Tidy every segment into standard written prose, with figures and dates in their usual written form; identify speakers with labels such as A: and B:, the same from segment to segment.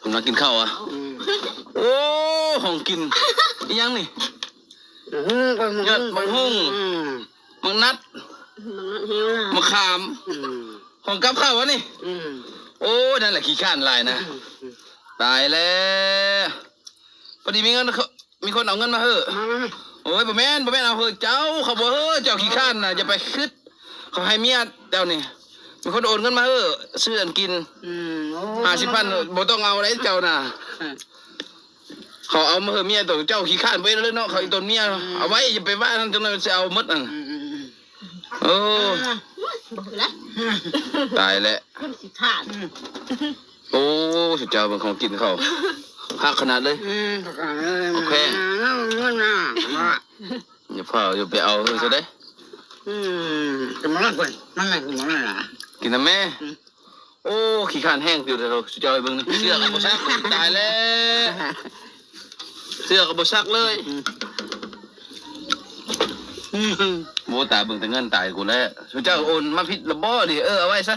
A: ผมนักกินข้าวอ่ะโอ้ของกินยังนี่ยอดมังหุ่งมังนัดมะขามของกับข้าววะนี่โอ้นั่นแหละขี้ข้านลายนะตายแล้วพอดีมีเงินมีคนเอาเงินมาเฮ้อโอ้ยบ่แม่นเอาเฮ้อเจ้าเขาบอกเฮ้อเจ้าขี้ข้านน่ะอย่าไปคิดเขาให้เมียเจ้านี่มีคนโอนเงินมาเฮ้อซื้ออันกิน50,000บ่ต้องเอาอะไรเจ้าน่ะเขาเอามาเฮ้อเมียตัวเจ้าขี้ข้านไปเลยเนาะเขาอีตนเมียเอาไว้อย่าไปว่านั่นจนจะเอาหมดนั่นโอ้ตายแล้วโอ้สุดยอดเป็นของกินเขาหักขนาดเลยโอเคอย่าเผาอย่าไปเอาเลยจะได้
B: กินมันก่อนมันไม่กินมันละ
A: กินนะแม่โอ้ขี้ข้านแห้งอยู่แต่เราสุดยอดเบิ่งนี่เสื้อกับบซักตายแล้วเสื้อกับบซักเลยโมตายเบิ่งแต่เงินตายกูแล้วสุดเจ้าโอนมาผิดระบ่ดิเอาไว้ซะ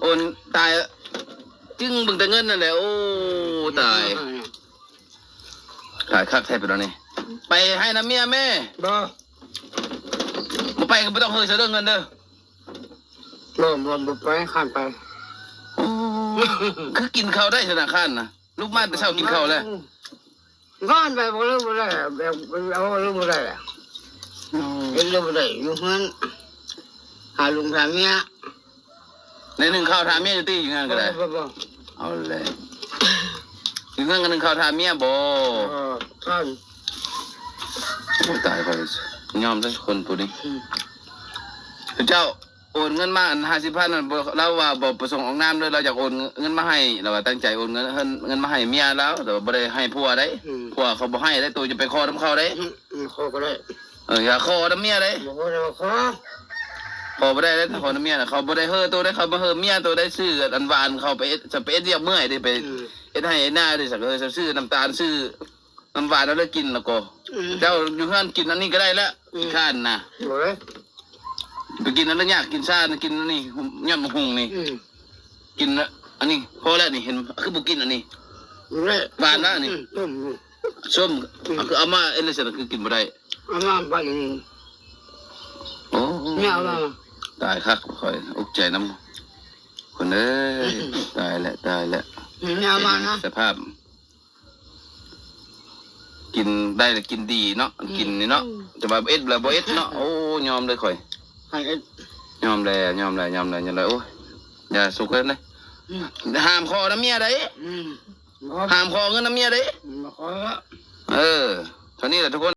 A: โอนตายจึงเบิ่งแต่เงินนั่นแหละโอ้ตายคักแทบไปแล้วนี่ไปให้น้ำเมียแม่บ่ไปก็ไม่ต้องเฮ้ยเสียเรื่องเงินเด้อ
B: บ่ไปข้ามไป
A: คือกินข้าวได้ธนาคารนะลูกมาแต่เช้ากินข้าวแล้ว
B: ข้ามไปบ่รู้บ่ได้แบบเอารู้บ่ได้รู้บ่ได้อยู่เฮือนหาลุงหาเมีย
A: ในหนึ่งข้าวทาเมียจะตีอย่างงั้นก็ได้เอาเลยถึงเรื่องกันหนึ่งข้าวทาเมียบ่ตายไปยอมเลยคนตัวนี้เจ้าโอนเงินมา50,000นั่นเราว่าบ่ประสงค์ออกนามเลยเราอยากโอนเงินมาให้เราตั้งใจโอนเงินมาให้เมียแล้วแต่บ่ได้ให้ผัวได้ผัวเขาบ่ให้ได้ตัวจะไปขอน้ำเขาได้
B: ขอก็ได้
A: อย่าขอน้ำเมียได้ขอบ่ได้เลยขอน้ำเมียน่ะเขาบ่ได้เฮ้อตัวได้เขาบ่เฮ้อเมียตัวได้ซื้ออันหวานเขาไปจะไปเรียบเมื่อยได้ไปเฮ็ดให้หน้าได้สักซื้อน้ำตาลซื้อน้ำหวานแล้วได้กินแล้วก็เจ้าอยู่เฮือนกินอันนี้ก็ได้แล้วข้านน่ะไปกินอันนั้นยากกินซ่ากินอันนี้ยอดมะฮุงนี่กินอันนี้พอแล้วนี่เห็นคือบุกินอันนี้หวานนะนี่ส้มคือเอามาเอ็นเลยสิคือกินบ่ได้
B: เอามาไป
A: โอ้
B: ไม่เอามา
A: ตายคักคอยอุกใจน้ำคนเอ้ยตายแล้ว
B: ไม่เอามานะ
A: สภาพกินได้กินดีเนาะกินนี่เนาะแต่ว่าเอ็ดแล้วบ่เอ็ดเนาะโอ้ยอมเลยคอยยอมเลยโอ้ยอย่าสุกเลยห้ามขอน้ำเมียได้ห้ามขอเงินน้ำเมียได้เท่านี้แหละทุกคน